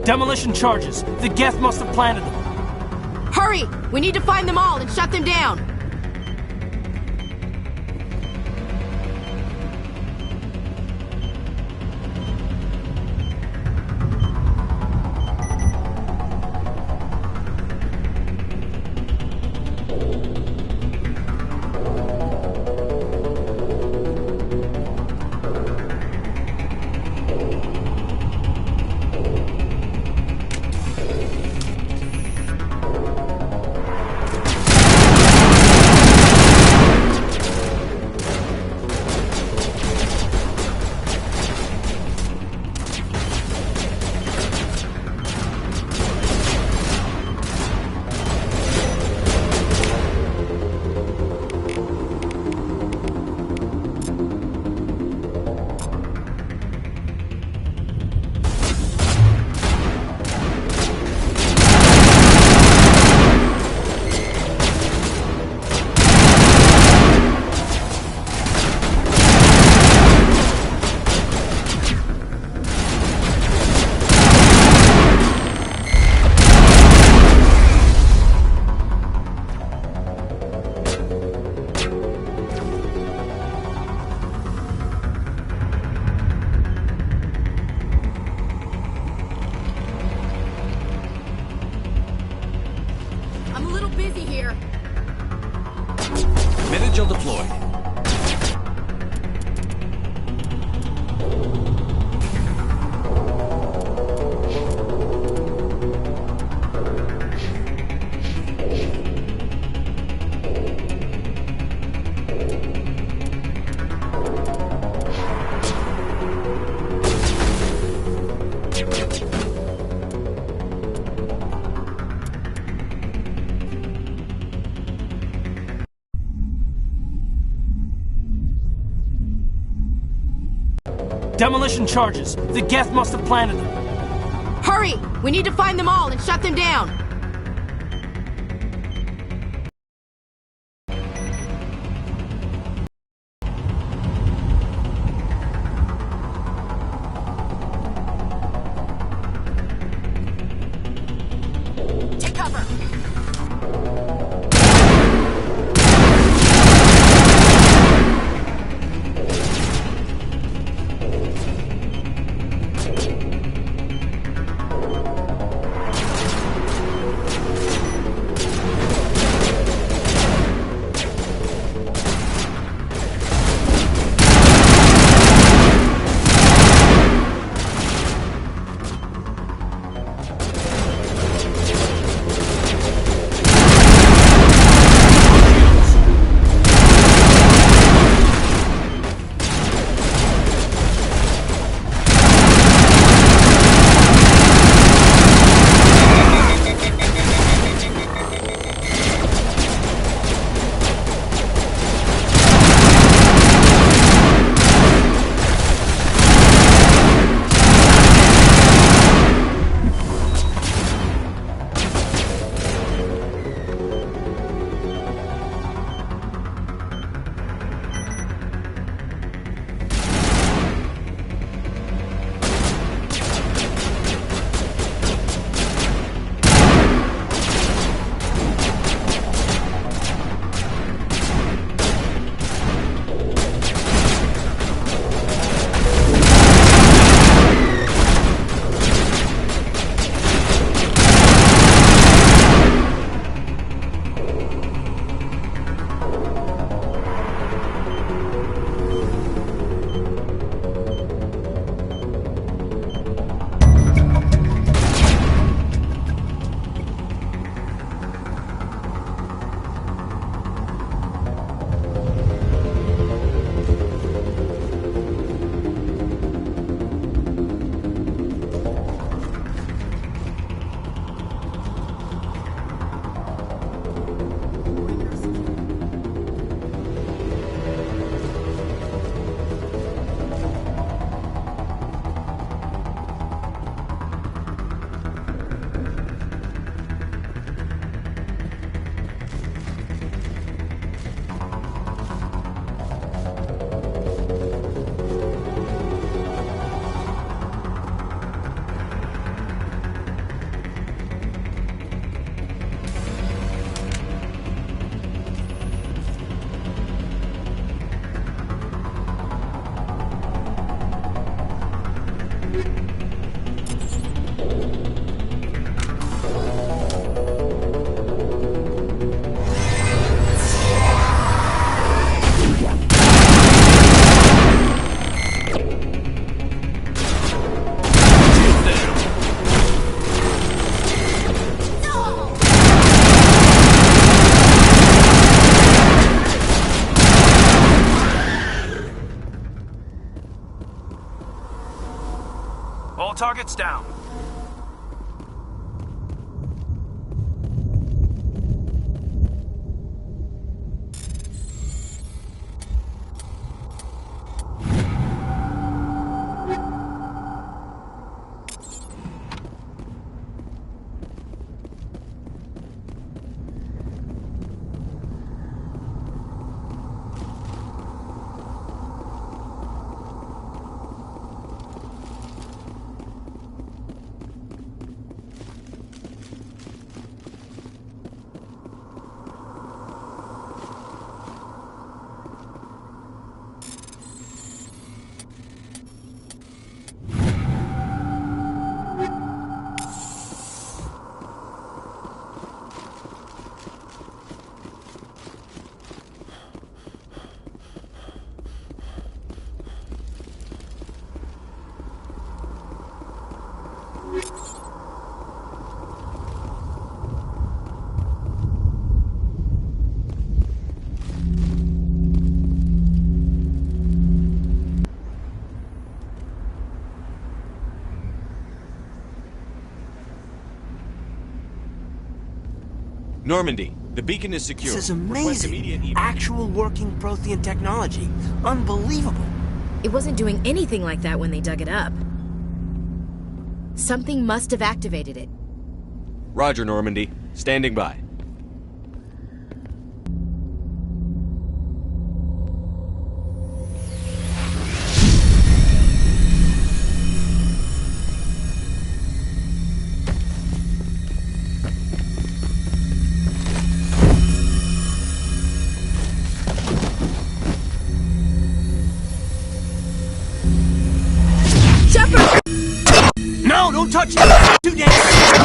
Demolition charges. The Geth must have planted them. Hurry! We need to find them all and shut them down! Busy here. Minigel deployed. Demolition charges. The Geth must have planted them. Hurry! We need to find them all and shut them down! Take cover! targets down. Normandy, the beacon is secure. This is Request amazing. immediate evac. Actual working Prothean technology. Unbelievable. It wasn't doing anything like that when they dug it up. Something must have activated it. Roger, Normandy. Standing by. No, don't touch it! Too dangerous!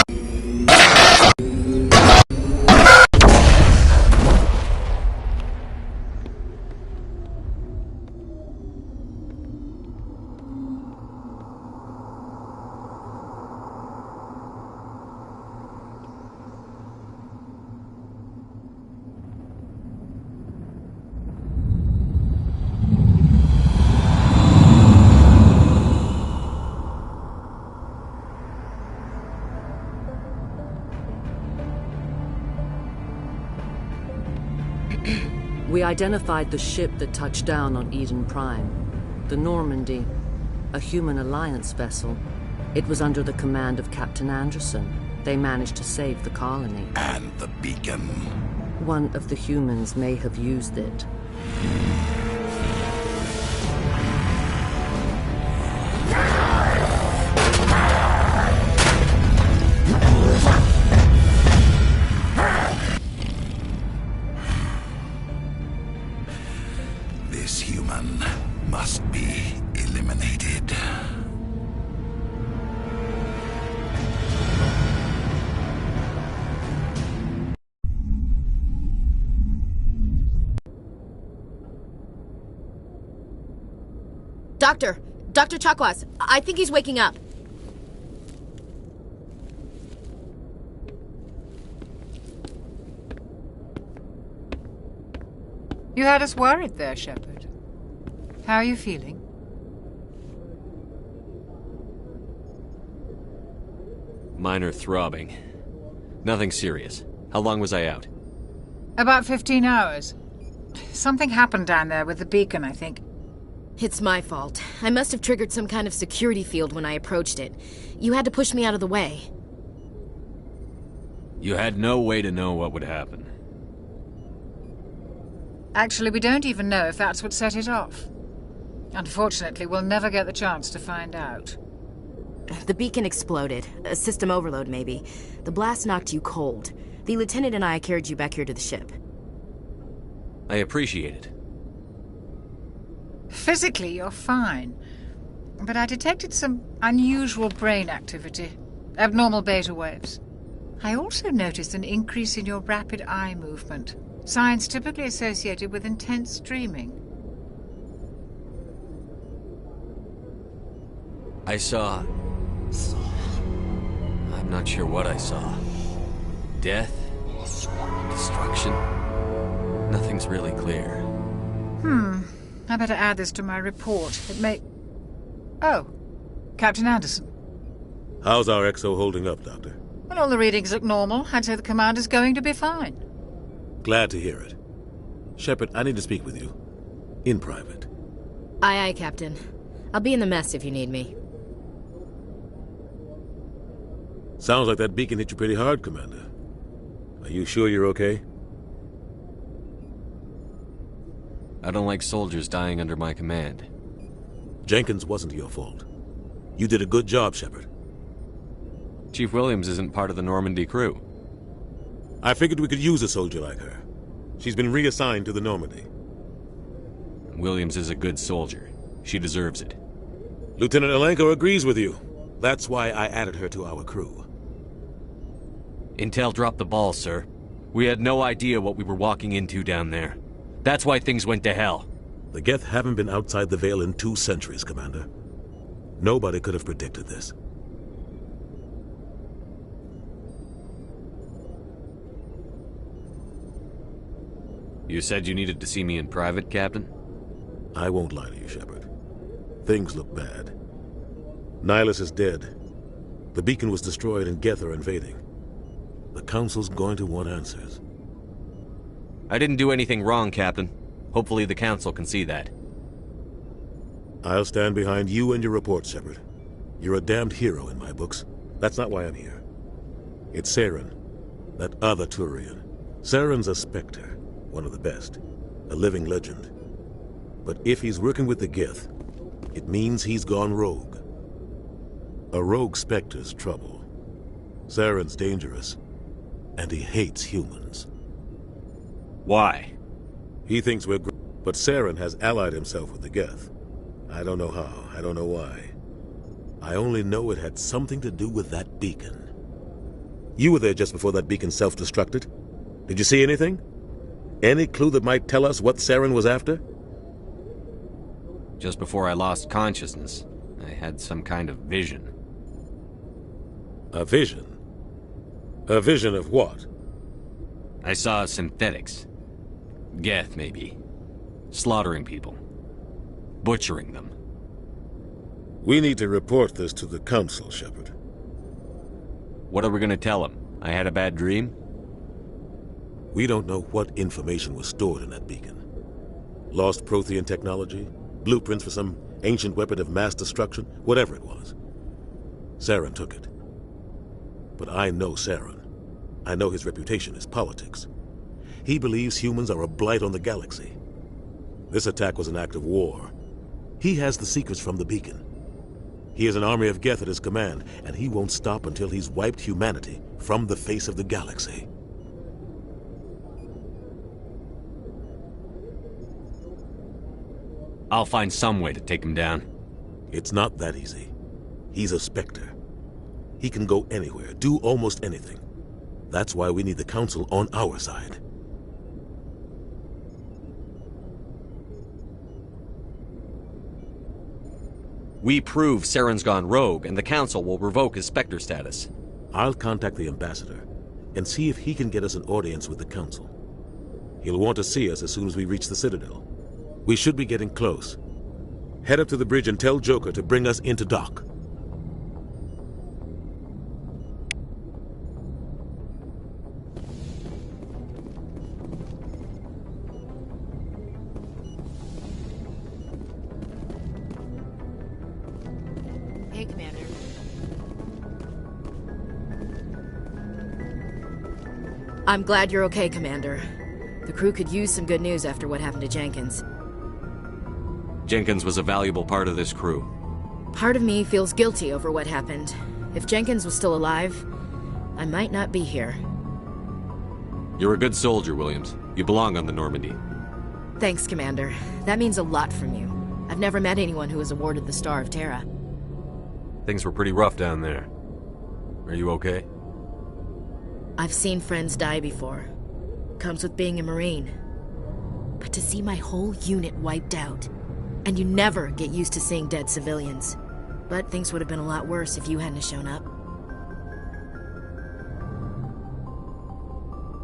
We identified the ship that touched down on Eden Prime. The Normandy, a human alliance vessel. It was under the command of Captain Anderson. They managed to save the colony. And the beacon. One of the humans may have used it. This human must be eliminated. Dr. Chakwas, I think he's waking up. You had us worried there, Shepard. How are you feeling? Minor throbbing. Nothing serious. How long was I out? About 15 hours. Something happened down there with the beacon, I think. It's my fault. I must have triggered some kind of security field when I approached it. You had to push me out of the way. You had no way to know what would happen. Actually, we don't even know if that's what set it off. Unfortunately, we'll never get the chance to find out. The beacon exploded. A system overload, maybe. The blast knocked you cold. The lieutenant and I carried you back here to the ship. I appreciate it. Physically, you're fine. But I detected some unusual brain activity. Abnormal beta waves. I also noticed an increase in your rapid eye movement. Signs typically associated with intense dreaming. I saw... I'm not sure what I saw. Death? Destruction? Nothing's really clear. I better add this to my report. It may... Oh, Captain Anderson. How's our XO holding up, Doctor? Well, all the readings look normal. I'd say the commander's going to be fine. Glad to hear it. Shepard, I need to speak with you. In private. Aye, aye, Captain. I'll be in the mess if you need me. Sounds like that beacon hit you pretty hard, Commander. Are you sure you're okay? I don't like soldiers dying under my command. Jenkins wasn't your fault. You did a good job, Shepard. Chief Williams isn't part of the Normandy crew. I figured we could use a soldier like her. She's been reassigned to the Normandy. Williams is a good soldier. She deserves it. Lieutenant Alenko agrees with you. That's why I added her to our crew. Intel dropped the ball, sir. We had no idea what we were walking into down there. That's why things went to hell. The Geth haven't been outside the Veil in 2 centuries, Commander. Nobody could have predicted this. You said you needed to see me in private, Captain? I won't lie to you, Shepard. Things look bad. Nihilus is dead. The beacon was destroyed and Geth are invading. The Council's going to want answers. I didn't do anything wrong, Captain. Hopefully the Council can see that. I'll stand behind you and your report, Shepard. You're a damned hero in my books. That's not why I'm here. It's Saren, that other Turian. Saren's a Spectre, one of the best, a living legend. But if he's working with the Geth, it means he's gone rogue. A rogue Spectre's trouble. Saren's dangerous, and he hates humans. Why? He thinks we're but Saren has allied himself with the Geth. I don't know how, I don't know why. I only know it had something to do with that beacon. You were there just before that beacon self-destructed. Did you see anything? Any clue that might tell us what Saren was after? Just before I lost consciousness, I had some kind of vision. A vision? A vision of what? I saw synthetics. Geth, maybe. Slaughtering people. Butchering them. We need to report this to the Council, Shepard. What are we gonna tell them? I had a bad dream? We don't know what information was stored in that beacon. Lost Prothean technology? Blueprints for some ancient weapon of mass destruction? Whatever it was. Saren took it. But I know Saren. I know his reputation is politics. He believes humans are a blight on the galaxy. This attack was an act of war. He has the secrets from the beacon. He has an army of Geth at his command, and he won't stop until he's wiped humanity from the face of the galaxy. I'll find some way to take him down. It's not that easy. He's a Spectre. He can go anywhere, do almost anything. That's why we need the Council on our side. We prove Saren's gone rogue, and the Council will revoke his Spectre status. I'll contact the Ambassador and see if he can get us an audience with the Council. He'll want to see us as soon as we reach the Citadel. We should be getting close. Head up to the bridge and tell Joker to bring us into dock. Hey, Commander. I'm glad you're okay, Commander. The crew could use some good news after what happened to Jenkins. Jenkins was a valuable part of this crew. Part of me feels guilty over what happened. If Jenkins was still alive, I might not be here. You're a good soldier, Williams. You belong on the Normandy. Thanks, Commander. That means a lot from you. I've never met anyone who was awarded the Star of Terra. Things were pretty rough down there. Are you okay? I've seen friends die before. Comes with being a Marine. But to see my whole unit wiped out, and you never get used to seeing dead civilians. But things would have been a lot worse if you hadn't shown up.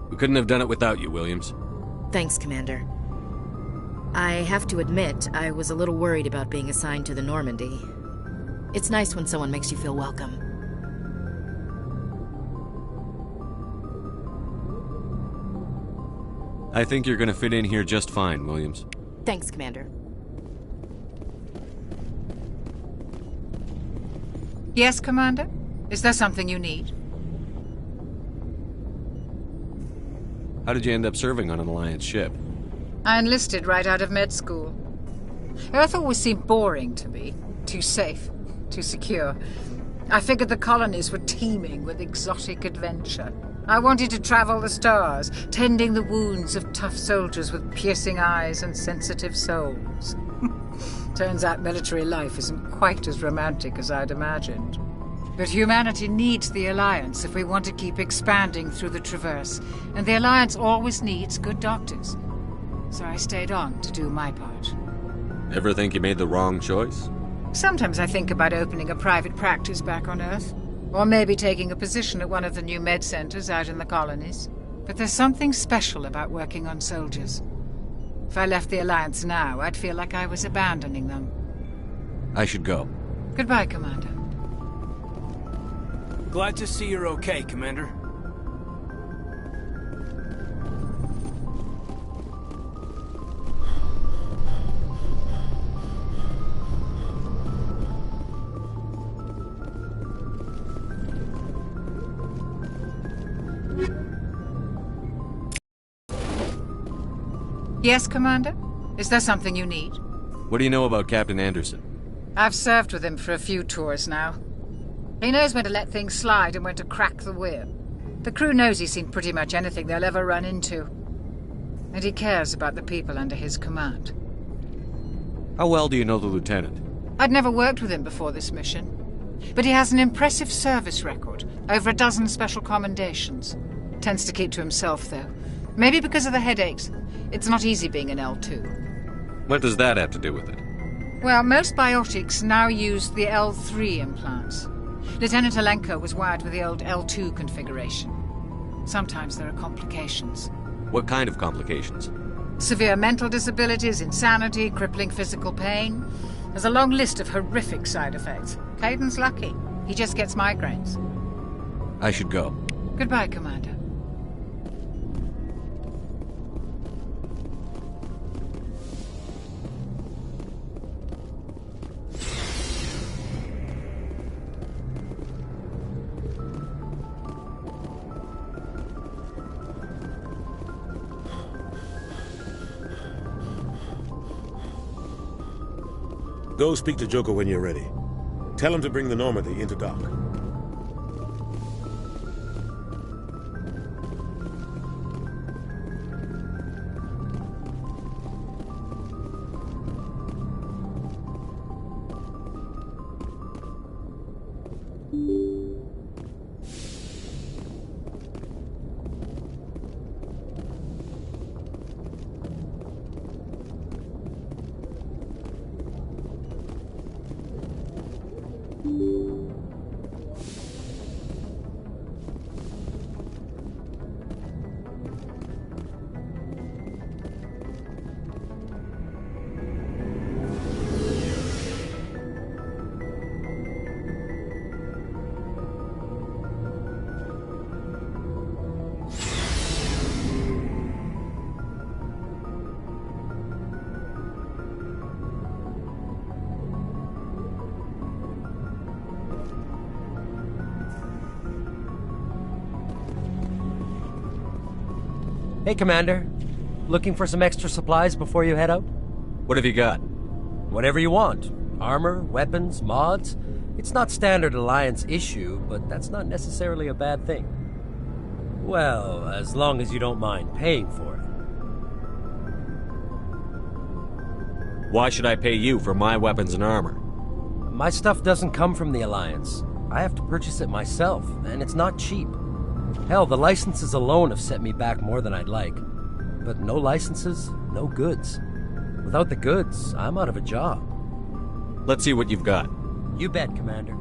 We couldn't have done it without you, Williams. Thanks, Commander. I have to admit, I was a little worried about being assigned to the Normandy. It's nice when someone makes you feel welcome. I think you're gonna fit in here just fine, Williams. Thanks, Commander. Yes, Commander? Is there something you need? How did you end up serving on an Alliance ship? I enlisted right out of med school. Earth always seemed boring to me. Too safe, too secure. I figured the colonies were teeming with exotic adventure. I wanted to travel the stars, tending the wounds of tough soldiers with piercing eyes and sensitive souls. Turns out military life isn't quite as romantic as I'd imagined. But humanity needs the Alliance if we want to keep expanding through the Traverse, and the Alliance always needs good doctors. So I stayed on to do my part. Ever think you made the wrong choice? Sometimes I think about opening a private practice back on Earth, or maybe taking a position at one of the new med centers out in the colonies. But there's something special about working on soldiers. If I left the Alliance now, I'd feel like I was abandoning them. I should go. Goodbye, Commander. Glad to see you're okay, Commander. Yes, Commander? Is there something you need? What do you know about Captain Anderson? I've served with him for a few tours now. He knows when to let things slide and when to crack the whip. The crew knows he's seen pretty much anything they'll ever run into. And he cares about the people under his command. How well do you know the Lieutenant? I'd never worked with him before this mission. But he has an impressive service record, over a dozen special commendations. Tends to keep to himself, though. Maybe because of the headaches. It's not easy being an L2. What does that have to do with it? Well, most biotics now use the L3 implants. Lieutenant Alenko was wired with the old L2 configuration. Sometimes there are complications. What kind of complications? Severe mental disabilities, insanity, crippling physical pain. There's a long list of horrific side effects. Caden's lucky. He just gets migraines. I should go. Goodbye, Commander. Go speak to Joker when you're ready. Tell him to bring the Normandy into dock. Hey, Commander. Looking for some extra supplies before you head out? What have you got? Whatever you want. Armor, weapons, mods. It's not standard Alliance issue, but that's not necessarily a bad thing. Well, as long as you don't mind paying for it. Why should I pay you for my weapons and armor? My stuff doesn't come from the Alliance. I have to purchase it myself, and it's not cheap. Hell, the licenses alone have set me back more than I'd like. But no licenses, no goods. Without the goods, I'm out of a job. Let's see what you've got. You bet, Commander.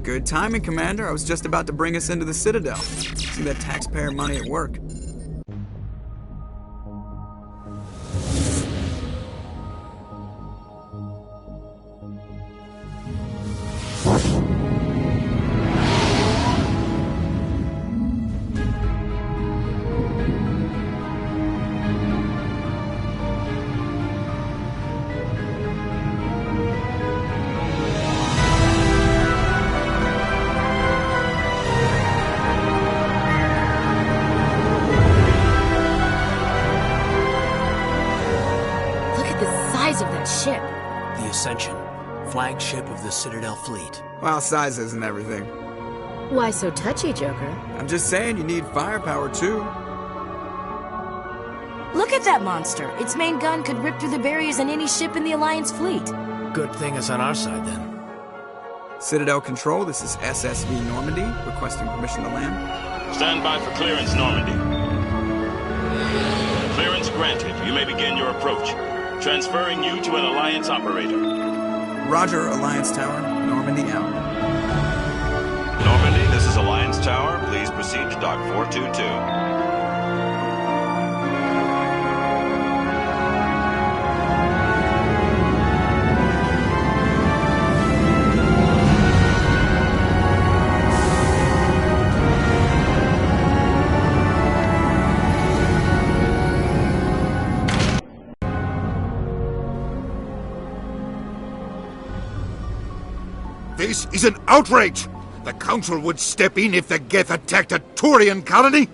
Good timing, Commander. I was just about to bring us into the Citadel. See that taxpayer money at work. Flagship of the Citadel fleet. Well, size isn't everything. Why so touchy, Joker? I'm just saying you need firepower, too. Look at that monster. Its main gun could rip through the barriers in any ship in the Alliance fleet. Good thing it's on our side, then. Citadel Control, this is SSV Normandy, requesting permission to land. Stand by for clearance, Normandy. Clearance granted. You may begin your approach. Transferring you to an Alliance operator. Roger, Alliance Tower. Normandy out. Normandy, this is Alliance Tower. Please proceed to Dock 422. This is an outrage! The Council would step in if the Geth attacked a Turian colony?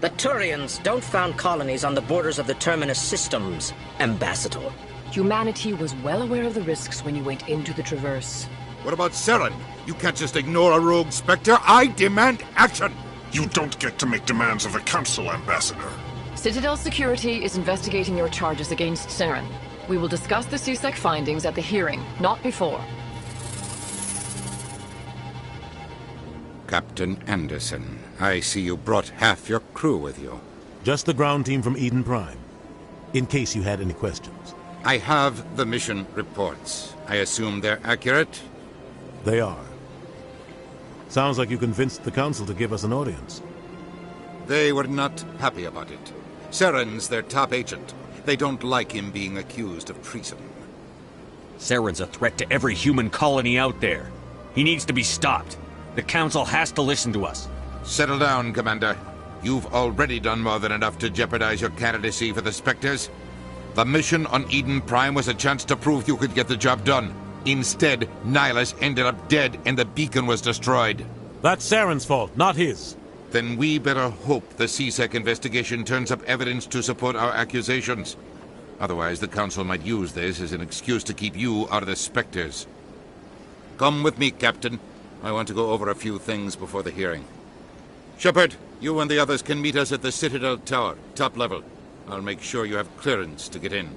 The Turians don't found colonies on the borders of the Terminus systems, Ambassador. Humanity was well aware of the risks when you went into the Traverse. What about Saren? You can't just ignore a rogue Spectre. I demand action! You don't get to make demands of the Council, Ambassador. Citadel Security is investigating your charges against Saren. We will discuss the CSEC findings at the hearing, not before. Captain Anderson, I see you brought half your crew with you. Just the ground team from Eden Prime, in case you had any questions. I have the mission reports. I assume they're accurate? They are. Sounds like you convinced the Council to give us an audience. They were not happy about it. Saren's their top agent. They don't like him being accused of treason. Saren's a threat to every human colony out there. He needs to be stopped. The Council has to listen to us. Settle down, Commander. You've already done more than enough to jeopardize your candidacy for the Spectres. The mission on Eden Prime was a chance to prove you could get the job done. Instead, Nihilus ended up dead and the beacon was destroyed. That's Saren's fault, not his. Then we better hope the C-Sec investigation turns up evidence to support our accusations. Otherwise, the Council might use this as an excuse to keep you out of the Spectres. Come with me, Captain. I want to go over a few things before the hearing. Shepard, you and the others can meet us at the Citadel Tower, top level. I'll make sure you have clearance to get in.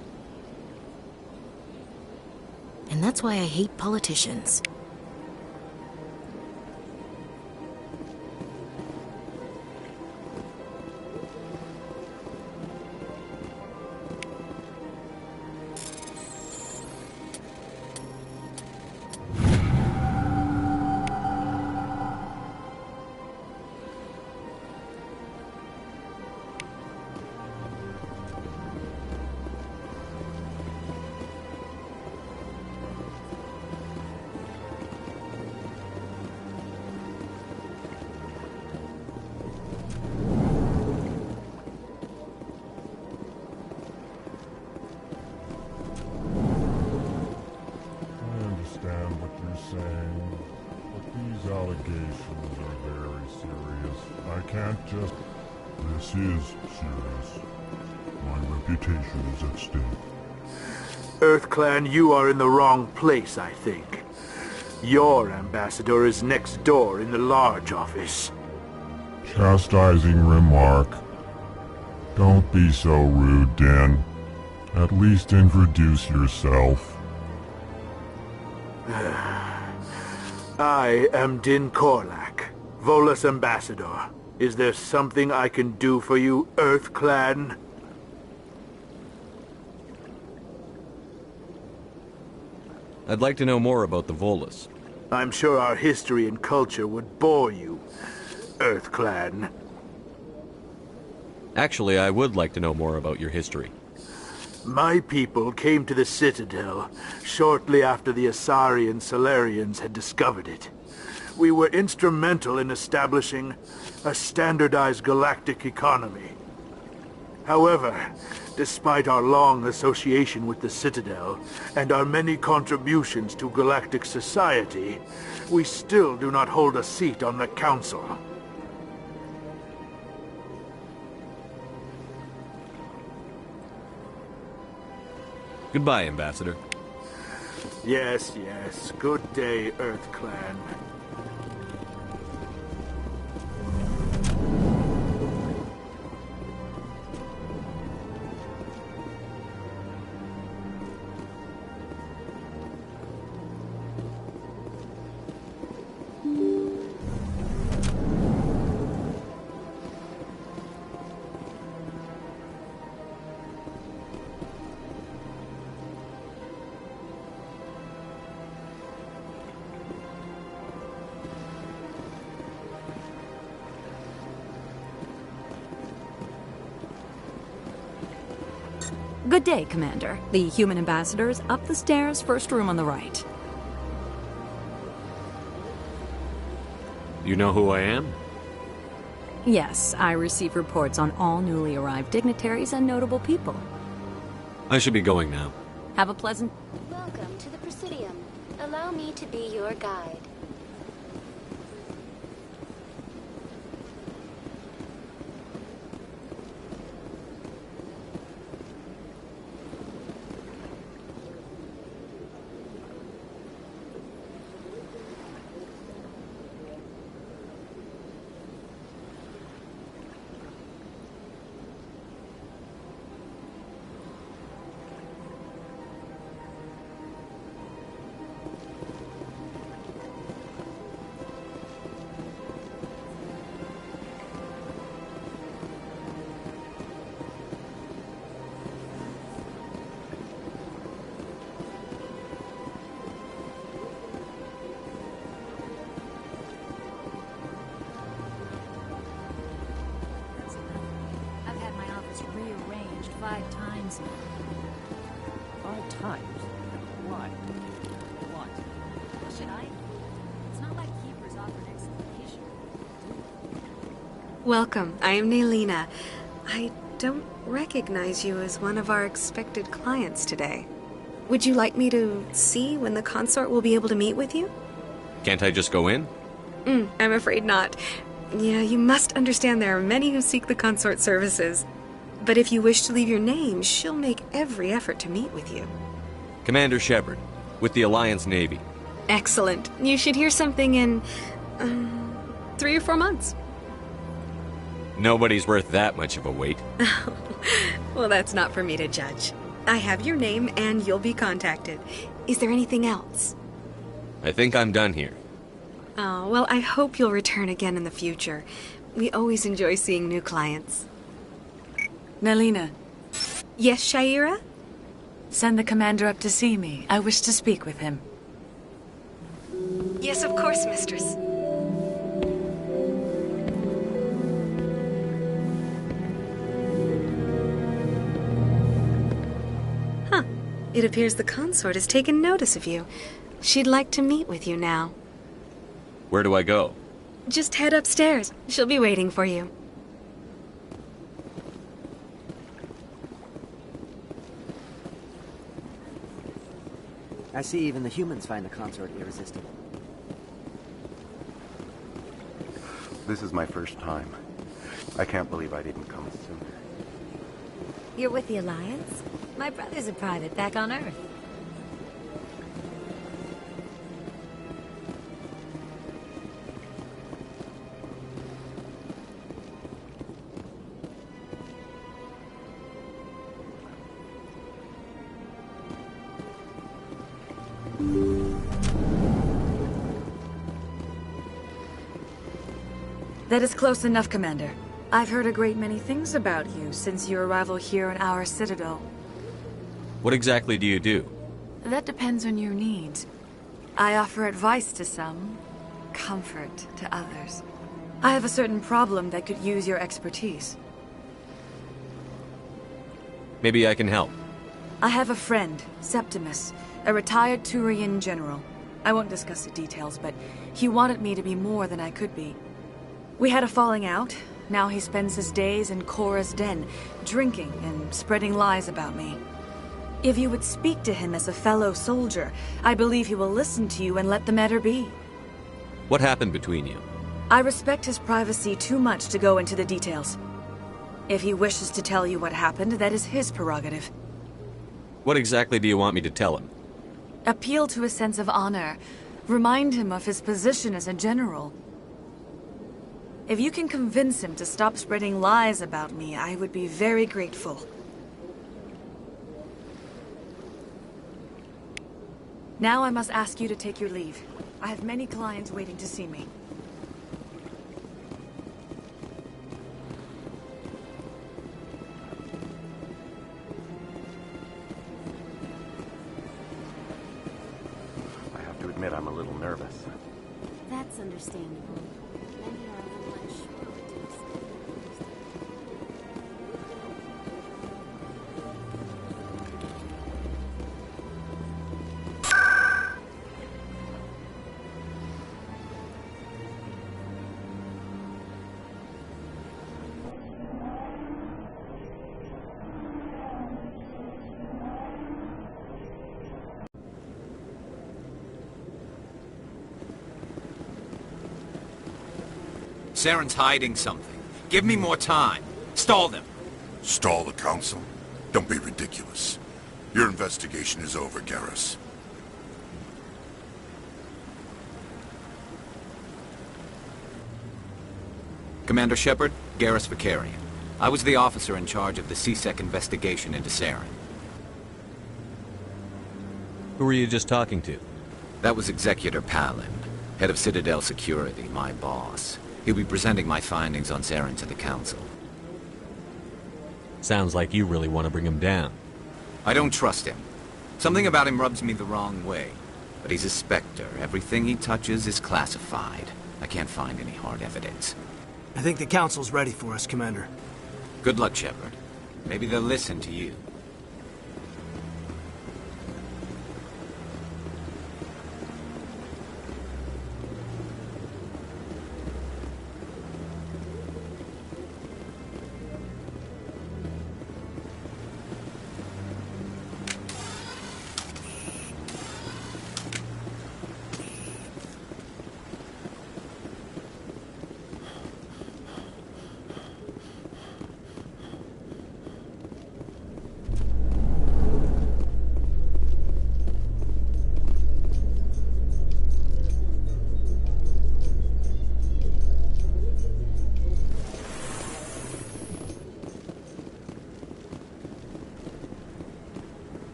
And that's why I hate politicians. This is serious. My reputation is at stake. EarthClan, you are in the wrong place, I think. Your ambassador is next door in the large office. Chastising remark. Don't be so rude, Din. At least introduce yourself. I am Din Korlak, Volus ambassador. Is there something I can do for you, EarthClan? I'd like to know more about the Volus. I'm sure our history and culture would bore you, EarthClan. Actually, I would like to know more about your history. My people came to the Citadel shortly after the Asari and Salarians had discovered it. We were instrumental in establishing a standardized galactic economy. However, despite our long association with the Citadel and our many contributions to galactic society, we still do not hold a seat on the Council. Goodbye, Ambassador. Yes, yes. Good day, EarthClan. Good day, Commander. The human ambassador is up the stairs, first room on the right. You know who I am? Yes, I receive reports on all newly arrived dignitaries and notable people. I should be going now. Have a pleasant... Welcome to the Presidium. Allow me to be your guide. Rearranged 5 times now. 5 times? Why? What? Should I? It's not like Keepers offer an explanation. Welcome. I am Naylina. I don't recognize you as one of our expected clients today. Would you like me to see when the consort will be able to meet with you? Can't I just go in? I'm afraid not. Yeah, you must understand there are many who seek the consort services. But if you wish to leave your name, she'll make every effort to meet with you. Commander Shepard, with the Alliance Navy. Excellent. You should hear something in 3 or 4 months. Nobody's worth that much of a wait. Well, that's not for me to judge. I have your name and you'll be contacted. Is there anything else? I think I'm done here. Oh, well, I hope you'll return again in the future. We always enjoy seeing new clients. Naylina. Yes, Sha'ira? Send the commander up to see me. I wish to speak with him. Yes, of course, mistress. Huh. It appears the consort has taken notice of you. She'd like to meet with you now. Where do I go? Just head upstairs. She'll be waiting for you. I see even the humans find the consort irresistible. This is my first time. I can't believe I didn't come sooner. You're with the Alliance? My brother's a private back on Earth. That is close enough, Commander. I've heard a great many things about you since your arrival here in our citadel. What exactly do you do? That depends on your needs. I offer advice to some, comfort to others. I have a certain problem that could use your expertise. Maybe I can help. I have a friend, Septimus, a retired Turian general. I won't discuss the details, but he wanted me to be more than I could be. We had a falling out. Now he spends his days in Korra's den, drinking and spreading lies about me. If you would speak to him as a fellow soldier, I believe he will listen to you and let the matter be. What happened between you? I respect his privacy too much to go into the details. If he wishes to tell you what happened, that is his prerogative. What exactly do you want me to tell him? Appeal to his sense of honor. Remind him of his position as a general. If you can convince him to stop spreading lies about me, I would be very grateful. Now I must ask you to take your leave. I have many clients waiting to see me. I have to admit I'm a little nervous. That's understandable. Many are a little unsure what to expect. Saren's hiding something. Give me more time. Stall them. Stall the Council? Don't be ridiculous. Your investigation is over, Garrus. Commander Shepard, Garrus Vakarian. I was the officer in charge of the C-Sec investigation into Saren. Who were you just talking to? That was Executor Palin, head of Citadel Security, my boss. He'll be presenting my findings on Saren to the Council. Sounds like you really want to bring him down. I don't trust him. Something about him rubs me the wrong way. But he's a Spectre. Everything he touches is classified. I can't find any hard evidence. I think the Council's ready for us, Commander. Good luck, Shepard. Maybe they'll listen to you.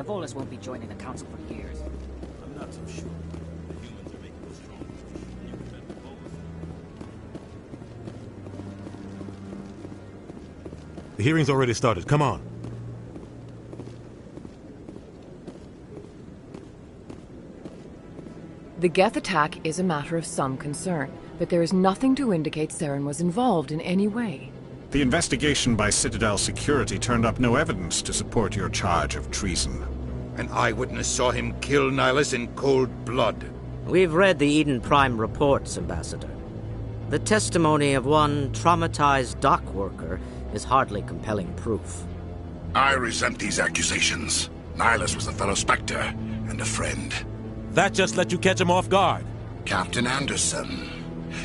Volus won't be joining the Council for years. I'm not so sure. The humans are making a strong position. You prevent the Volus. The hearing's already started. Come on. The Geth attack is a matter of some concern, but there is nothing to indicate Saren was involved in any way. The investigation by Citadel Security turned up no evidence to support your charge of treason. An eyewitness saw him kill Nihilus in cold blood. We've read the Eden Prime reports, Ambassador. The testimony of one traumatized dock worker is hardly compelling proof. I resent these accusations. Nihilus was a fellow Spectre and a friend. That just let you catch him off guard. Captain Anderson,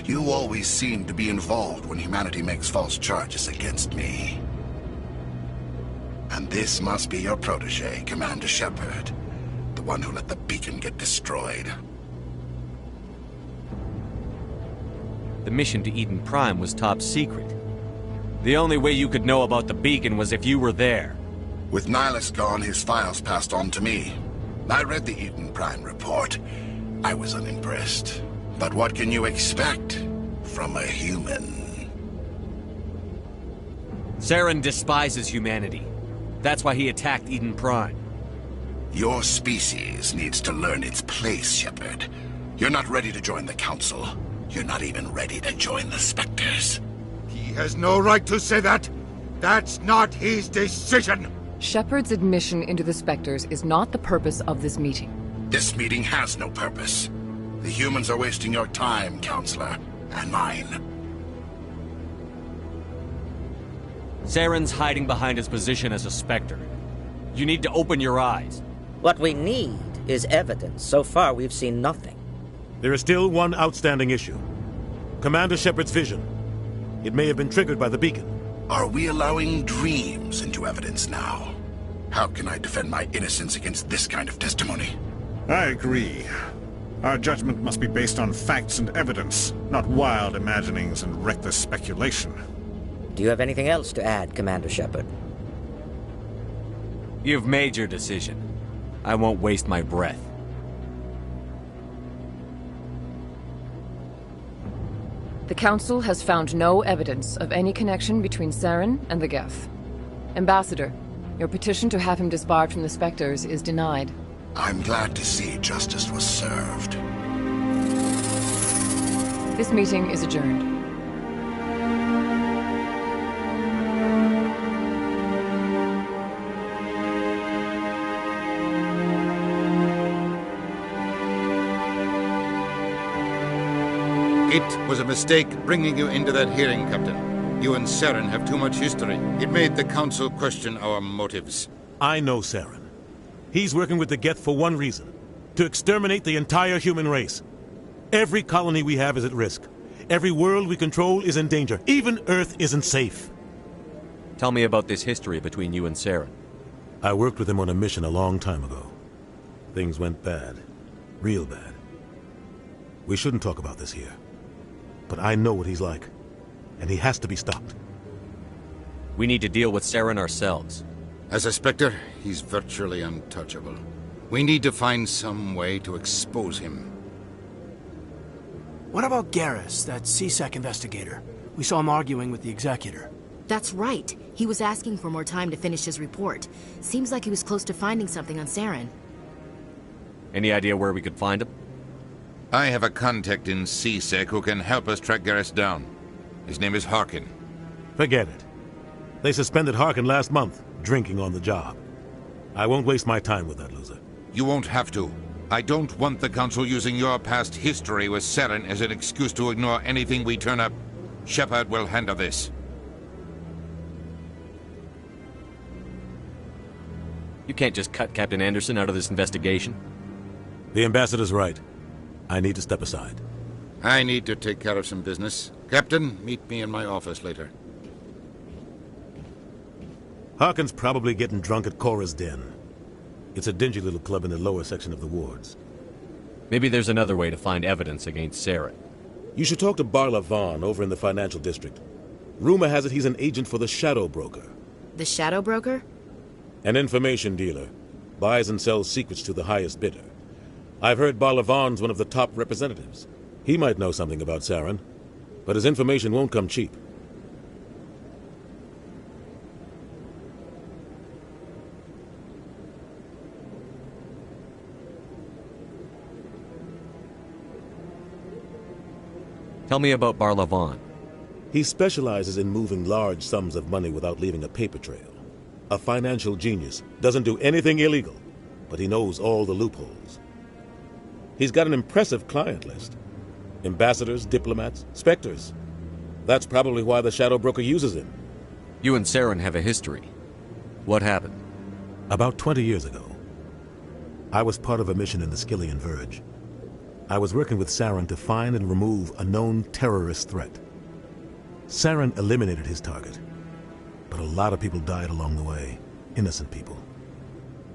you always seem to be involved when humanity makes false charges against me. And this must be your protege, Commander Shepard, the one who let the beacon get destroyed. The mission to Eden Prime was top secret. The only way you could know about the beacon was if you were there. With Nihilus gone, his files passed on to me. I read the Eden Prime report. I was unimpressed. But what can you expect from a human? Saren despises humanity. That's why he attacked Eden Prime. Your species needs to learn its place, Shepard. You're not ready to join the Council. You're not even ready to join the Spectres. He has no right to say that. That's not his decision. Shepard's admission into the Spectres is not the purpose of this meeting. This meeting has no purpose. The humans are wasting your time, Counselor, and mine. Saren's hiding behind his position as a Spectre. You need to open your eyes. What we need is evidence. So far, we've seen nothing. There is still one outstanding issue. Commander Shepard's vision. It may have been triggered by the beacon. Are we allowing dreams into evidence now? How can I defend my innocence against this kind of testimony? I agree. Our judgment must be based on facts and evidence, not wild imaginings and reckless speculation. Do you have anything else to add, Commander Shepard? You've made your decision. I won't waste my breath. The Council has found no evidence of any connection between Saren and the Geth. Ambassador, your petition to have him disbarred from the Spectres is denied. I'm glad to see justice was served. This meeting is adjourned. It was a mistake bringing you into that hearing, Captain. You and Saren have too much history. It made the Council question our motives. I know Saren. He's working with the Geth for one reason. To exterminate the entire human race. Every colony we have is at risk. Every world we control is in danger. Even Earth isn't safe. Tell me about this history between you and Saren. I worked with him on a mission a long time ago. Things went bad. Real bad. We shouldn't talk about this here. But I know what he's like. And he has to be stopped. We need to deal with Saren ourselves. As a Spectre, he's virtually untouchable. We need to find some way to expose him. What about Garrus, that C-Sec investigator? We saw him arguing with the Executor. That's right. He was asking for more time to finish his report. Seems like he was close to finding something on Saren. Any idea where we could find him? I have a contact in C-Sec who can help us track Garrus down. His name is Harkin. Forget it. They suspended Harkin last month, drinking on the job. I won't waste my time with that loser. You won't have to. I don't want the Council using your past history with Saren as an excuse to ignore anything we turn up. Shepard will handle this. You can't just cut Captain Anderson out of this investigation. The Ambassador's right. I need to step aside. I need to take care of some business. Captain, meet me in my office later. Harkin's probably getting drunk at Cora's Den. It's a dingy little club in the lower section of the wards. Maybe there's another way to find evidence against Saren. You should talk to Barla Vaughn over in the financial district. Rumor has it he's an agent for the Shadow Broker. The Shadow Broker? An information dealer. buys and sells secrets to the highest bidder. I've heard Barlavan's one of the top representatives. He might know something about Saren, but his information won't come cheap. Tell me about Barlavan. He specializes in moving large sums of money without leaving a paper trail. A financial genius, doesn't do anything illegal, but he knows all the loopholes. He's got an impressive client list. Ambassadors, diplomats, specters. That's probably why the Shadow Broker uses him. You and Saren have a history. What happened? About 20 years ago, I was part of a mission in the Skillian Verge. I was working with Saren to find and remove a known terrorist threat. Saren eliminated his target, but a lot of people died along the way, innocent people.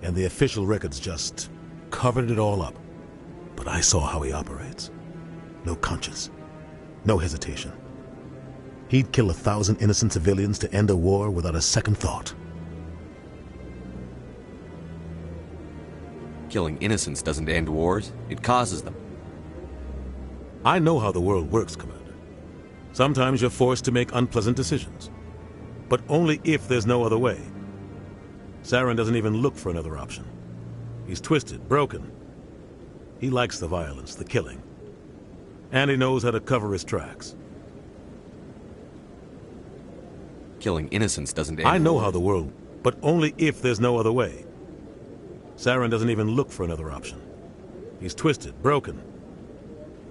And the official records just covered it all up. But I saw how he operates. No conscience, no hesitation. He'd kill 1,000 innocent civilians to end a war without a second thought. Killing innocents doesn't end wars, it causes them. I know how the world works, Commander. Sometimes you're forced to make unpleasant decisions, but only if there's no other way. Saren doesn't even look for another option. He's twisted, broken. He likes the violence, the killing. And he knows how to cover his tracks. Killing innocents doesn't end I know wars. how the world, but only if there's no other way. Saren doesn't even look for another option. He's twisted, broken.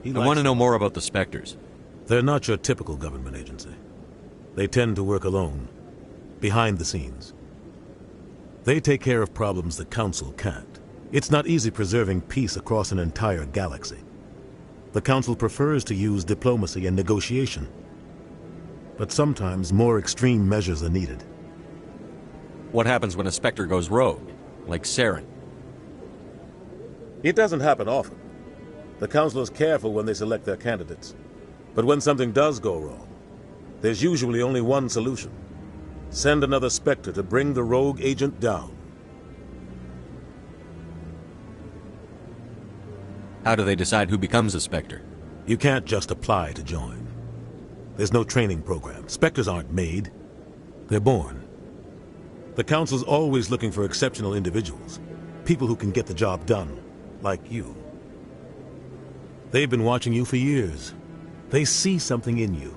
I want to know more about the Spectres. They're not your typical government agency. They tend to work alone, behind the scenes. They take care of problems the Council can't. It's not easy preserving peace across an entire galaxy. The Council prefers to use diplomacy and negotiation. But sometimes more extreme measures are needed. What happens when a Spectre goes rogue, like Saren? It doesn't happen often. The Council is careful when they select their candidates. But when something does go wrong, there's usually only one solution. Send another Spectre to bring the rogue agent down. How do they decide who becomes a Spectre? You can't just apply to join. There's no training program. Spectres aren't made. They're born. The Council's always looking for exceptional individuals. People who can get the job done, like you. They've been watching you for years. They see something in you.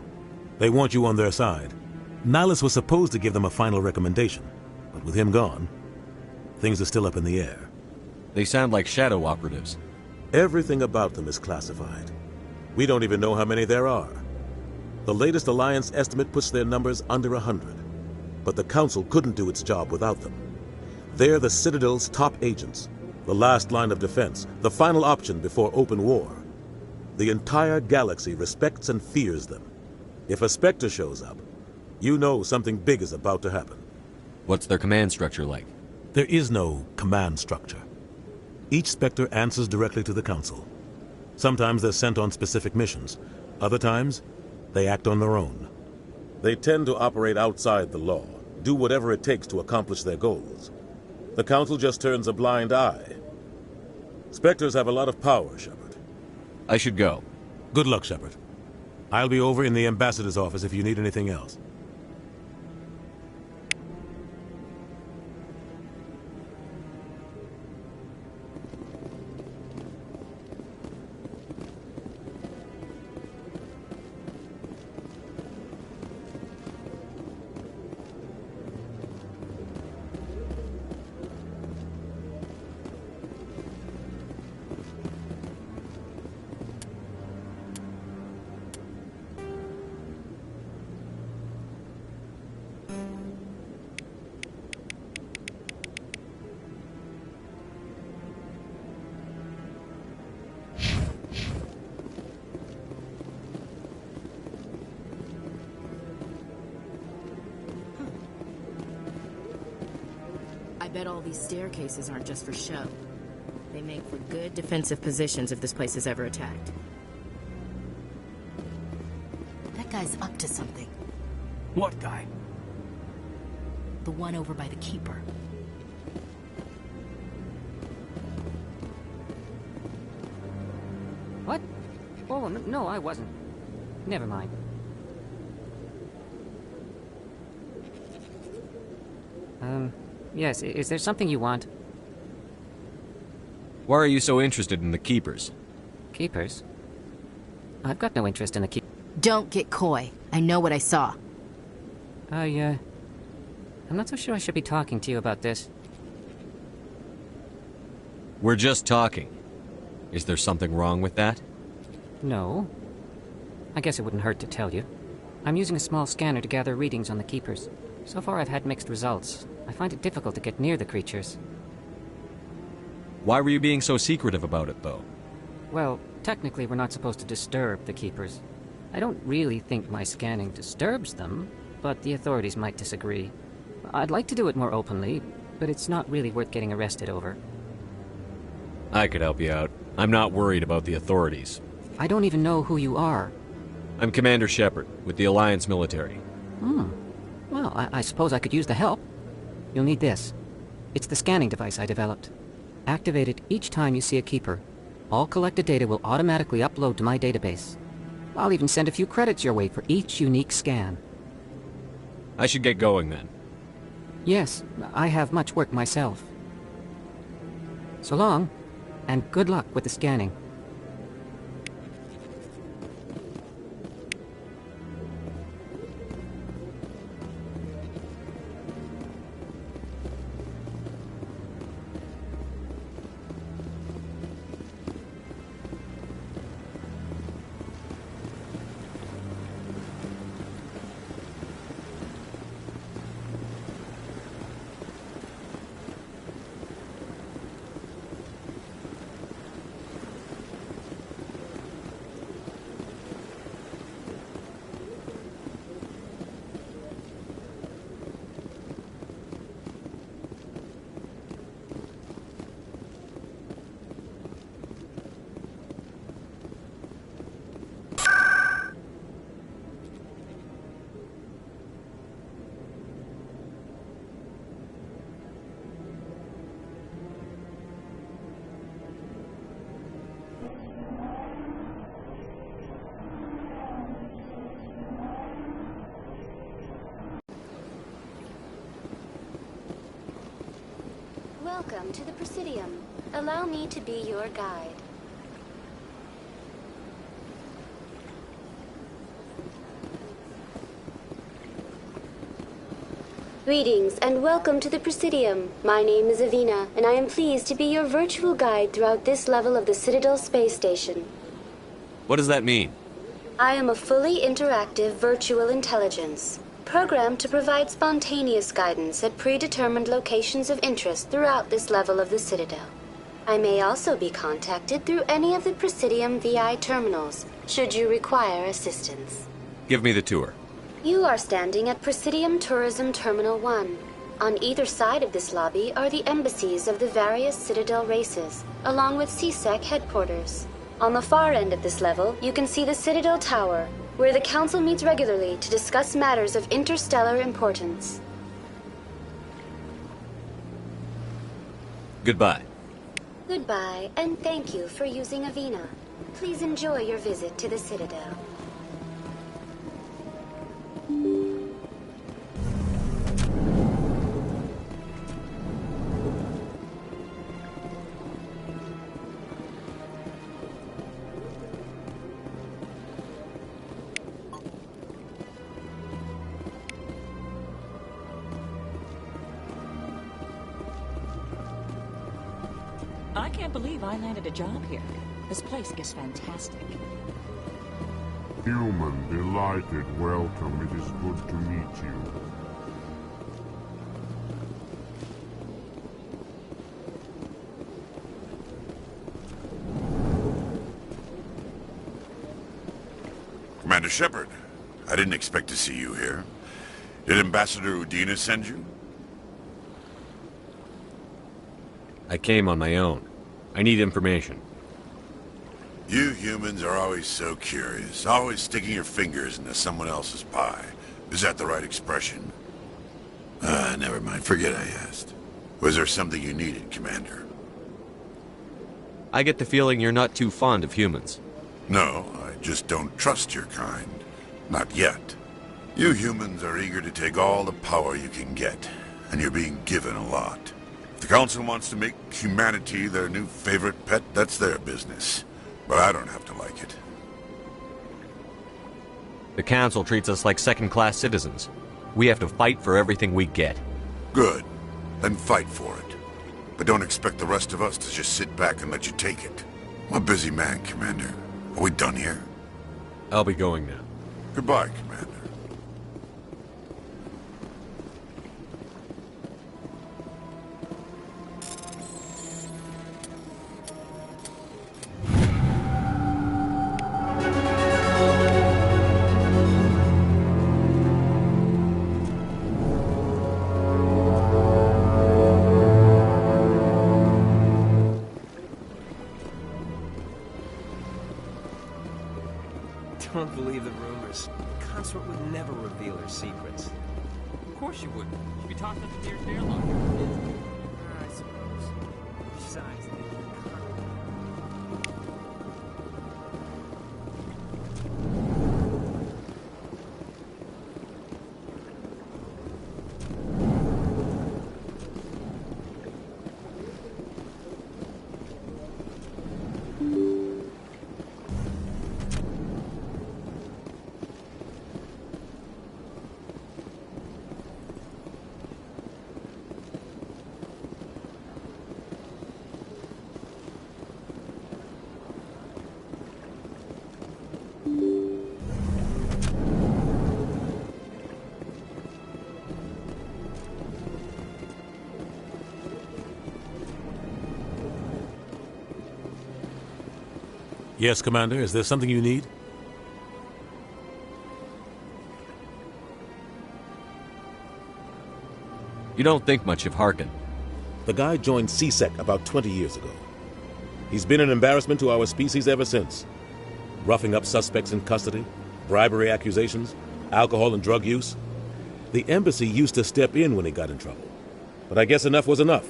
They want you on their side. Nihilus was supposed to give them a final recommendation, but with him gone, things are still up in the air. They sound like shadow operatives. Everything about them is classified. We don't even know how many there are. The latest Alliance estimate puts their numbers under 100, but the Council couldn't do its job without them. They're the Citadel's top agents, the last line of defense, the final option before open war. The entire galaxy respects and fears them. If a Spectre shows up, you know something big is about to happen. What's their command structure like? There is no command structure. Each Spectre answers directly to the Council. Sometimes they're sent on specific missions. Other times, they act on their own. They tend to operate outside the law, do whatever it takes to accomplish their goals. The Council just turns a blind eye. Spectres have a lot of power, Shepard. I should go. Good luck, Shepard. I'll be over in the Ambassador's office if you need anything else. I bet all these staircases aren't just for show. They make for good defensive positions if this place is ever attacked. That guy's up to something. What guy? The one over by the Keeper. What? Oh, no, I wasn't. Never mind. Yes, is there something you want? Why are you so interested in the Keepers? Keepers? I've got no interest in the Keepers. Don't get coy. I know what I saw. I'm not so sure I should be talking to you about this. We're just talking. Is there something wrong with that? No. I guess it wouldn't hurt to tell you. I'm using a small scanner to gather readings on the Keepers. So far I've had mixed results. I find it difficult to get near the creatures. Why were you being so secretive about it, though? Well, technically we're not supposed to disturb the Keepers. I don't really think my scanning disturbs them, but the authorities might disagree. I'd like to do it more openly, but it's not really worth getting arrested over. I could help you out. I'm not worried about the authorities. I don't even know who you are. I'm Commander Shepard, with the Alliance military. Well, I suppose I could use the help. You'll need this. It's the scanning device I developed. Activate it each time you see a Keeper. All collected data will automatically upload to my database. I'll even send a few credits your way for each unique scan. I should get going then. Yes, I have much work myself. So long, and good luck with the scanning. Welcome to the Presidium. Allow me to be your guide. Greetings and welcome to the Presidium. My name is Avina, and I am pleased to be your virtual guide throughout this level of the Citadel Space Station. What does that mean? I am a fully interactive virtual intelligence, programmed to provide spontaneous guidance at predetermined locations of interest throughout this level of the Citadel. I may also be contacted through any of the Presidium VI terminals, should you require assistance. Give me the tour. You are standing at Presidium Tourism Terminal 1. On either side of this lobby are the embassies of the various Citadel races, along with CSEC headquarters. On the far end of this level, you can see the Citadel Tower, where the Council meets regularly to discuss matters of interstellar importance. Goodbye. Goodbye, and thank you for using Avina. Please enjoy your visit to the Citadel. I can't believe I landed a job here. This place is fantastic. Human, delighted, welcome. It is good to meet you. Commander Shepard, I didn't expect to see you here. Did Ambassador Udina send you? I came on my own. I need information. You humans are always so curious, always sticking your fingers into someone else's pie. Is that the right expression? Never mind. Forget I asked. Was there something you needed, Commander? I get the feeling you're not too fond of humans. No, I just don't trust your kind. Not yet. You humans are eager to take all the power you can get, and you're being given a lot. If the Council wants to make humanity their new favorite pet, that's their business. But I don't have to like it. The Council treats us like second-class citizens. We have to fight for everything we get. Good. Then fight for it. But don't expect the rest of us to just sit back and let you take it. I'm a busy man, Commander. Are we done here? I'll be going now. Goodbye, Commander. Don't believe the rumors. Consort would never reveal her secrets. Of course you wouldn't. You'd be talking to the nearest airlock. I suppose. Besides, Yes, Commander. Is there something you need? You don't think much of Harkin. The guy joined CSEC about 20 years ago. He's been an embarrassment to our species ever since. Roughing up suspects in custody, bribery accusations, alcohol and drug use. The embassy used to step in when he got in trouble. But I guess enough was enough.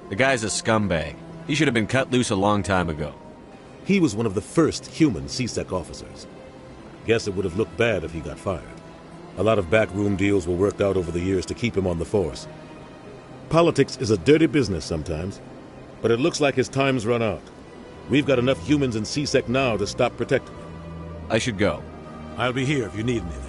The guy's a scumbag. He should have been cut loose a long time ago. He was one of the first human CSEC officers. Guess it would have looked bad if he got fired. A lot of backroom deals were worked out over the years to keep him on the force. Politics is a dirty business sometimes, but it looks like his time's run out. We've got enough humans in CSEC now to stop protecting him. I should go. I'll be here if you need anything.